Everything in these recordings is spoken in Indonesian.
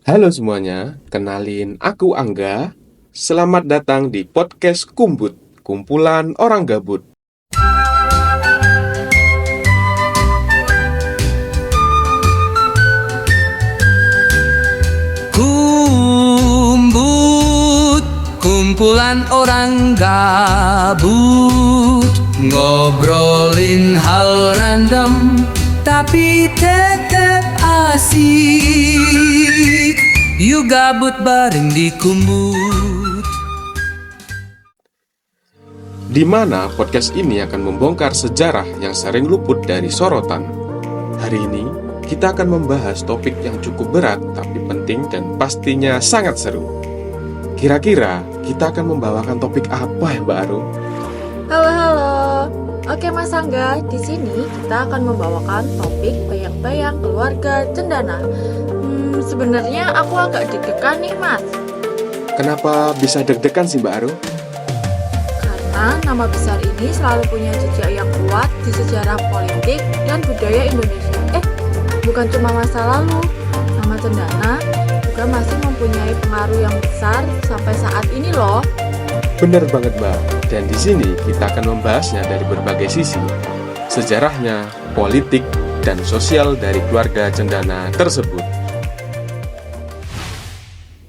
Halo semuanya, kenalin aku Angga. Selamat datang di podcast Kumbut, kumpulan orang gabut. Kumbut, kumpulan orang gabut, ngobrolin hal random tapi tetap asik. Yuk gabut bareng di Kumbut. Di mana podcast ini akan membongkar sejarah yang sering luput dari sorotan. Hari ini kita akan membahas topik yang cukup berat tapi penting dan pastinya sangat seru. Kira-kira kita akan membawakan topik apa ya Mbak Aru? Halo. Oke Mas Angga, di sini kita akan membawakan topik bayang-bayang keluarga cendana. Sebenarnya aku agak deg-degan nih Mas. Kenapa bisa deg-degan sih Mbak Aru? Karena nama besar ini selalu punya jejak yang kuat di sejarah politik dan budaya Indonesia. Bukan cuma masa lalu, nama cendana juga masih mempunyai pengaruh yang besar sampai saat ini loh. Benar banget Mbak, dan di sini kita akan membahasnya dari berbagai sisi. Sejarahnya, politik, dan sosial dari keluarga cendana tersebut.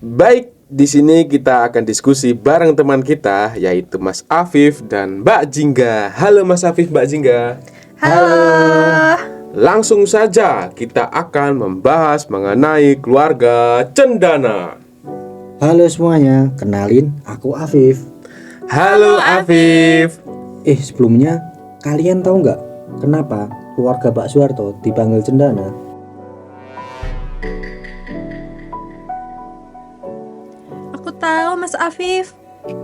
Baik, di sini kita akan diskusi bareng teman kita, yaitu Mas Afif dan Mbak Jingga. Halo Mas Afif, Mbak Jingga. Halo. Langsung saja kita akan membahas mengenai keluarga cendana. Halo semuanya, kenalin aku Afif. Halo Afif. Sebelumnya kalian tahu nggak kenapa keluarga Pak Soeharto dipanggil cendana? Aku tahu Mas Afif.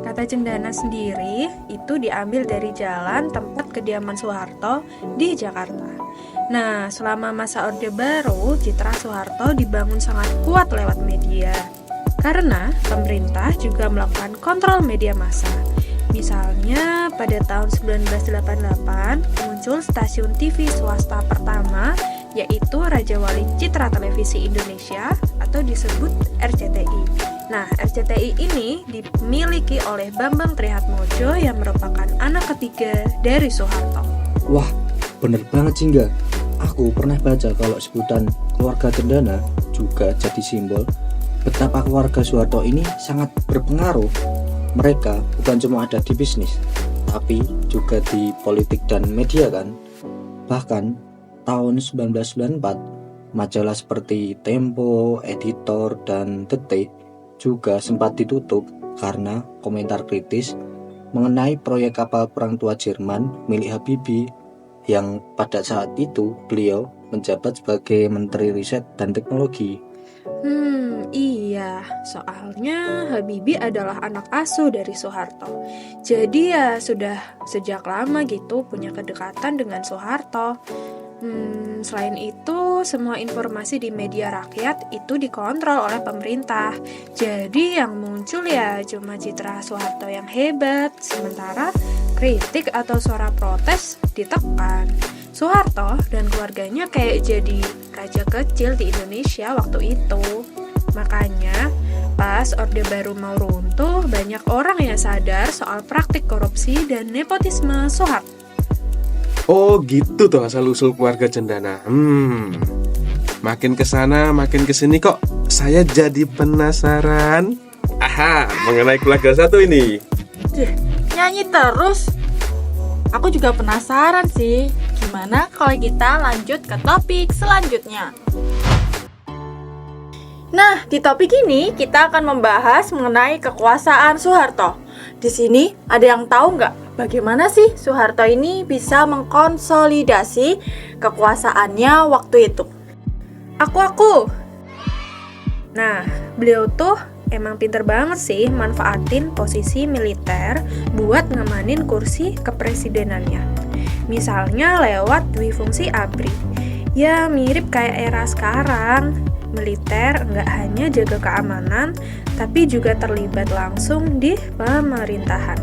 Kata cendana sendiri itu diambil dari jalan tempat kediaman Soeharto di Jakarta. Nah, selama masa Orde Baru, citra Soeharto dibangun sangat kuat lewat media. Karena pemerintah juga melakukan kontrol media massa. Misalnya, pada tahun 1988 muncul stasiun TV swasta pertama, yaitu Raja Wali Citra Televisi Indonesia atau disebut RCTI. Nah, RCTI ini dimiliki oleh Bambang Trihatmojo yang merupakan anak ketiga dari Soeharto. Wah, bener banget sih nggak? Aku pernah baca kalau sebutan keluarga cendana juga jadi simbol betapa keluarga Soeharto ini sangat berpengaruh. Mereka bukan cuma ada di bisnis, tapi juga di politik dan media kan. Bahkan tahun 1994, majalah seperti Tempo, Editor, dan Detik juga sempat ditutup karena komentar kritis mengenai proyek kapal perang tua Jerman milik Habibie yang pada saat itu beliau menjabat sebagai Menteri Riset dan Teknologi. Iya, soalnya Habibie adalah anak asuh dari Soeharto. Jadi ya sudah sejak lama gitu punya kedekatan dengan Soeharto. Selain itu, semua informasi di media rakyat itu dikontrol oleh pemerintah. Jadi yang muncul ya cuma citra Soeharto yang hebat, sementara kritik atau suara protes ditekan. Soeharto dan keluarganya kayak jadi raja kecil di Indonesia waktu itu. Makanya, pas Orde Baru mau runtuh, banyak orang yang sadar soal praktik korupsi dan nepotisme Soeharto. Oh gitu tuh asal-usul keluarga cendana. Makin kesana makin kesini kok saya jadi penasaran. Mengenai keluarga satu ini. Nyanyi terus. Aku juga penasaran sih. Gimana kalau kita lanjut ke topik selanjutnya? Nah, di topik ini kita akan membahas mengenai kekuasaan Soeharto. Di sini ada yang tahu nggak bagaimana sih Soeharto ini bisa mengkonsolidasi kekuasaannya waktu itu? Aku. Nah, beliau tuh emang pinter banget sih manfaatin posisi militer buat ngemanin kursi kepresidenannya. Misalnya lewat dwifungsi ABRI. Ya mirip kayak era sekarang. Militer nggak hanya jaga keamanan, tapi juga terlibat langsung di pemerintahan.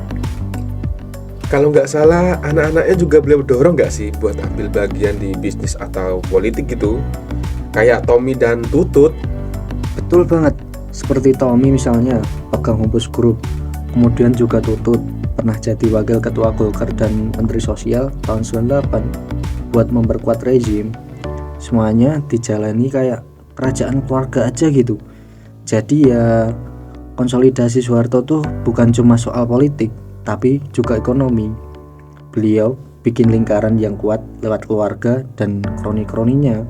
Kalau nggak salah, anak-anaknya juga beliau dorong nggak sih buat ambil bagian di bisnis atau politik gitu? Kayak Tommy dan Tutut. Betul banget. Seperti Tommy misalnya, pegang Humpus Group. Kemudian juga Tutut, pernah jadi wakil ketua Golkar dan menteri sosial tahun 98 buat memperkuat rezim. Semuanya dijalani kayak kerajaan keluarga aja gitu. Jadi ya konsolidasi Soeharto tuh bukan cuma soal politik, tapi juga ekonomi. Beliau bikin lingkaran yang kuat lewat keluarga dan kroni-kroninya.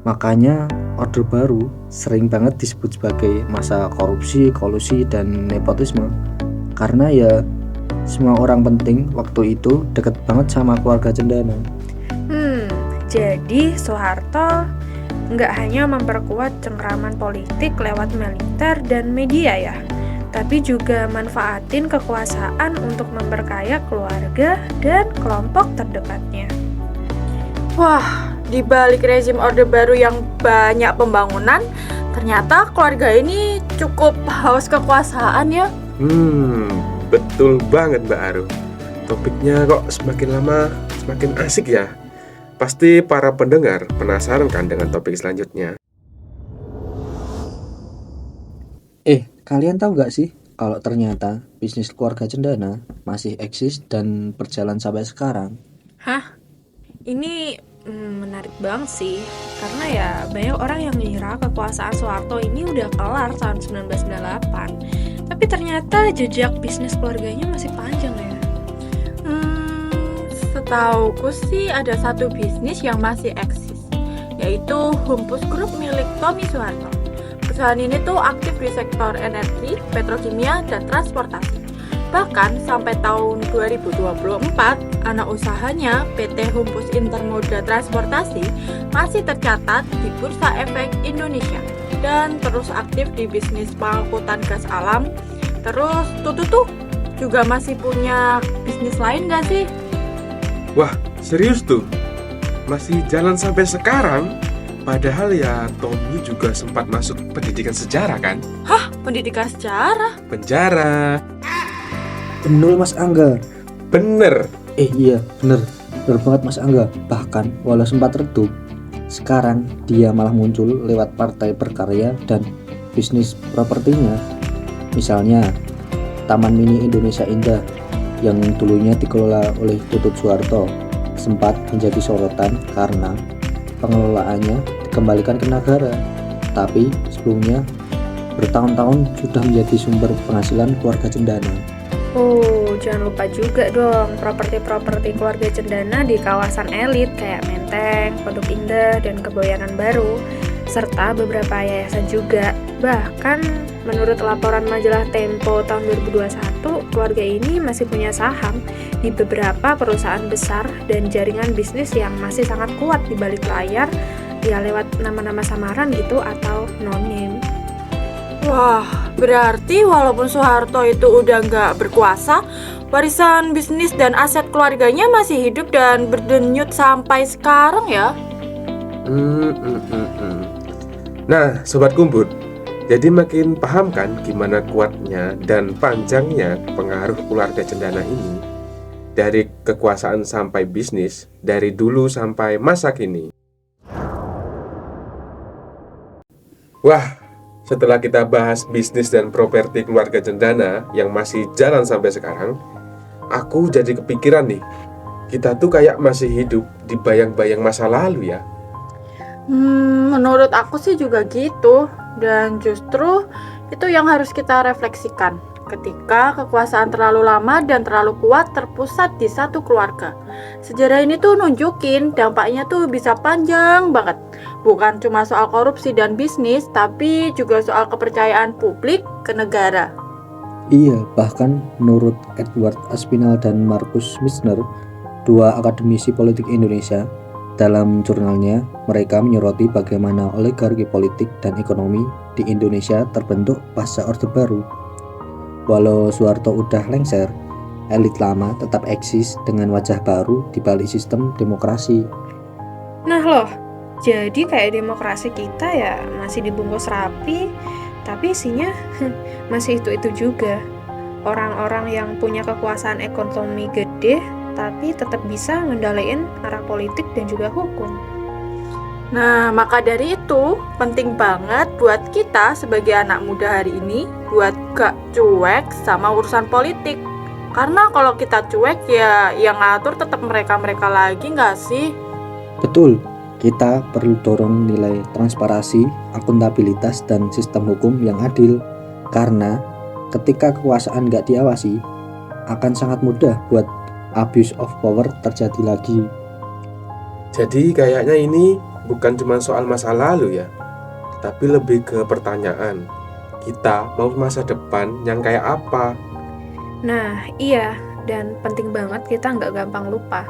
Makanya Orde Baru sering banget disebut sebagai masa korupsi, kolusi, dan nepotisme. Karena ya semua orang penting waktu itu deket banget sama keluarga Cendana. Jadi Soeharto nggak hanya memperkuat cengkraman politik lewat militer dan media ya, tapi juga manfaatin kekuasaan untuk memperkaya keluarga dan kelompok terdekatnya. Wah, di balik rezim Orde Baru yang banyak pembangunan, ternyata keluarga ini cukup haus kekuasaan ya. Betul banget Mbak Aru. Topiknya kok semakin lama semakin asik ya. Pasti para pendengar penasaran kan dengan topik selanjutnya. Kalian tahu gak sih kalau ternyata bisnis keluarga Cendana masih eksis dan berjalan sampai sekarang? Hah? Ini menarik banget sih, karena ya banyak orang yang mengira kekuasaan Soeharto ini udah kelar tahun 1998. Tapi ternyata jejak bisnis keluarganya masih panjang ya. Setauku sih ada satu bisnis yang masih eksis, yaitu Humpus Group milik Tommy Soeharto. Perusahaan ini tuh aktif di sektor energi, petrokimia, dan transportasi. Bahkan sampai tahun 2024, anak usahanya PT Humpus Intermoda Transportasi masih tercatat di Bursa Efek Indonesia dan terus aktif di bisnis pengangkutan gas alam. Terus Tutut tuh juga masih punya bisnis lain gak sih? Wah, serius tuh? Masih jalan sampai sekarang? Padahal ya Tommy juga sempat masuk pendidikan sejarah kan? Hah, pendidikan sejarah? Penjara. Bener Mas Angga. Bener. Iya bener banget Mas Angga. Bahkan walau sempat redup, sekarang dia malah muncul lewat partai berkarya dan bisnis propertinya. Misalnya Taman Mini Indonesia Indah yang dulunya dikelola oleh Tutut Soeharto sempat menjadi sorotan karena pengelolaannya dikembalikan ke negara, tapi sebelumnya bertahun-tahun sudah menjadi sumber penghasilan keluarga Cendana. Oh, jangan lupa juga dong properti-properti keluarga Cendana di kawasan elit kayak Menteng, Pondok Indah, dan Keboyanan Baru, serta beberapa yayasan juga. Bahkan menurut laporan majalah Tempo tahun 2021, keluarga ini masih punya saham di beberapa perusahaan besar dan jaringan bisnis yang masih sangat kuat di balik layar, ya lewat nama-nama samaran gitu atau no-name. Wah, berarti walaupun Soeharto itu udah nggak berkuasa, warisan bisnis dan aset keluarganya masih hidup dan berdenyut sampai sekarang ya? Nah, Sobat Kumbut, jadi makin paham kan gimana kuatnya dan panjangnya pengaruh keluarga Cendana ini, dari kekuasaan sampai bisnis, dari dulu sampai masa kini. Wah, setelah kita bahas bisnis dan properti keluarga Cendana yang masih jalan sampai sekarang, aku jadi kepikiran nih, kita tuh kayak masih hidup di bayang-bayang masa lalu ya. Menurut aku sih juga gitu. Dan justru itu yang harus kita refleksikan ketika kekuasaan terlalu lama dan terlalu kuat terpusat di satu keluarga. Sejarah ini tuh nunjukin dampaknya tuh bisa panjang banget. Bukan cuma soal korupsi dan bisnis, tapi juga soal kepercayaan publik ke negara. Iya, bahkan menurut Edward Aspinall dan Markus Missner, dua akademisi politik Indonesia, dalam jurnalnya mereka menyoroti bagaimana oligarki politik dan ekonomi di Indonesia terbentuk pasca Orde Baru. Walau Soeharto udah lengser, elit lama tetap eksis dengan wajah baru di balik sistem demokrasi. Nah loh, jadi kayak demokrasi kita ya masih dibungkus rapi, tapi isinya masih itu-itu juga. Orang-orang yang punya kekuasaan ekonomi gede, tapi tetap bisa ngendaliin arah politik dan juga hukum. Nah, maka dari itu penting banget buat kita sebagai anak muda hari ini buat gak cuek sama urusan politik. Karena kalau kita cuek ya yang ngatur tetap mereka-mereka lagi gak sih? Betul, kita perlu dorong nilai transparansi, akuntabilitas, dan sistem hukum yang adil. Karena ketika kekuasaan gak diawasi, akan sangat mudah buat abuse of power terjadi lagi. Jadi kayaknya ini bukan cuma soal masa lalu ya, tapi lebih ke pertanyaan, kita mau masa depan yang kayak apa? Nah, iya, dan penting banget kita nggak gampang lupa.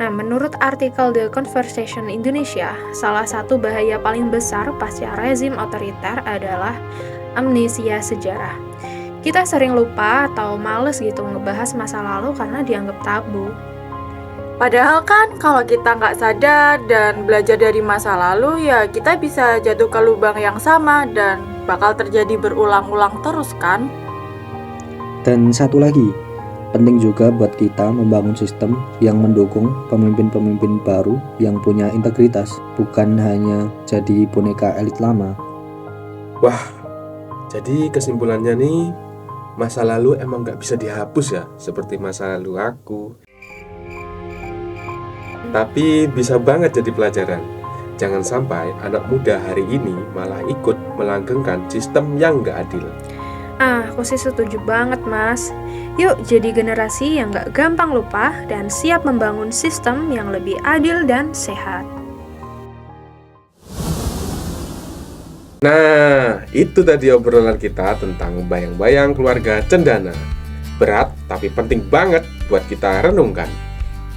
Nah, menurut artikel The Conversation Indonesia, salah satu bahaya paling besar pasca rezim otoriter adalah amnesia sejarah. Kita sering lupa atau males gitu ngebahas masa lalu karena dianggap tabu. Padahal kan kalau kita nggak sadar dan belajar dari masa lalu ya kita bisa jatuh ke lubang yang sama dan bakal terjadi berulang-ulang terus kan? Dan satu lagi, penting juga buat kita membangun sistem yang mendukung pemimpin-pemimpin baru yang punya integritas, bukan hanya jadi boneka elit lama. Jadi kesimpulannya nih, masa lalu emang gak bisa dihapus ya, seperti masa lalu aku. Tapi bisa banget jadi pelajaran. Jangan sampai anak muda hari ini malah ikut melanggengkan sistem yang gak adil. Aku sih setuju banget, Mas. Yuk jadi generasi yang gak gampang lupa dan siap membangun sistem yang lebih adil dan sehat. Nah, itu tadi obrolan kita tentang bayang-bayang keluarga cendana. Berat tapi penting banget buat kita renungkan.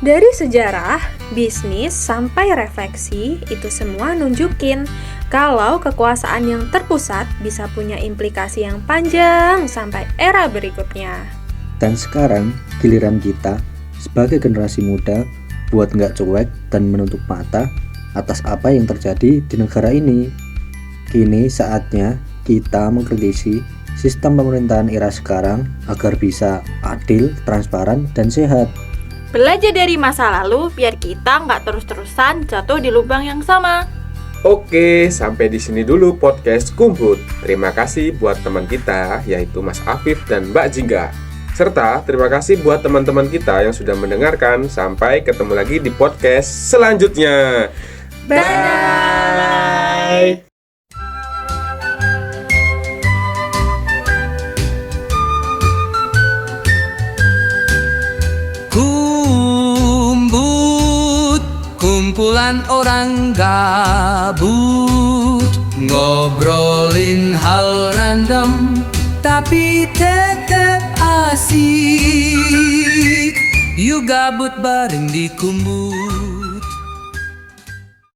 Dari sejarah, bisnis, sampai refleksi, itu semua nunjukin kalau kekuasaan yang terpusat bisa punya implikasi yang panjang sampai era berikutnya. Dan sekarang giliran kita sebagai generasi muda buat nggak cuek dan menutup mata atas apa yang terjadi di negara ini. Kini saatnya kita mengkritisi sistem pemerintahan era sekarang agar bisa adil, transparan, dan sehat. Belajar dari masa lalu biar kita nggak terus-terusan jatuh di lubang yang sama. Oke, sampai di sini dulu podcast Kumbut. Terima kasih buat teman kita, yaitu Mas Afif dan Mbak Jingga. Serta terima kasih buat teman-teman kita yang sudah mendengarkan. Sampai ketemu lagi di podcast selanjutnya. Bye! Kumpulan orang gabut ngobrolin hal random tapi tetap asik. Yuk gabut bareng di Kumbut.